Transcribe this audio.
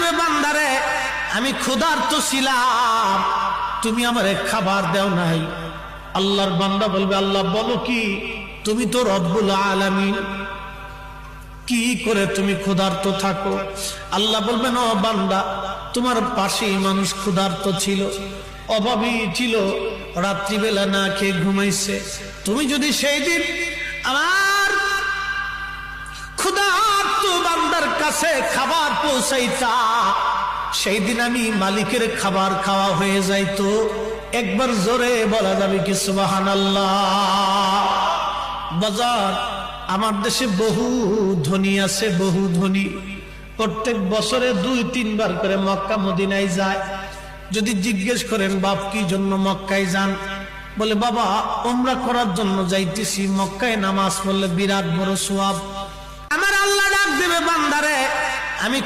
দেবে, বান্দারে আমি ক্ষুধার্ত ছিলাম, তুমি আমারে খাবার দাও নাই। আল্লাহর বান্দা বলবে, আল্লাহ বলো কি, তুমি তো রব্বুল আলামিন, কি করে তুমি ক্ষুধার্ত থাকো? আল্লাহ বলবেন, ও বান্দা, তোমার পাশেই মানুষ ক্ষুধার্ত ছিল, অভাবী ছিল, রাত্রিবেলা না খেয়ে ঘুমাইছে। তুমি যদি সেই দিন আমার ক্ষুধার্ত বান্দার কাছে খাবার পৌঁছাইতা, সেই দিন আমি মালিকের খাবার খাওয়া হয়ে যাইতো। একবার জোরে বলা যাবে কি সুবহানাল্লাহ? বাজার, আমার দেশে বহু ধনী আছে, বহু ধনী, প্রত্যেক বছরে 2-3 বার করে মক্কা মদিনায় যায়। যদি জিজ্ঞেস করেন বাপ কি জন্য মক্কায় যান, বলে বাবা উমরা করার জন্য যাইতেছি, মক্কায় নামাজ পড়লে বিরাট বড় সওয়াব। আমার আল্লাহ ডাক দেবে, বান্দারে আমি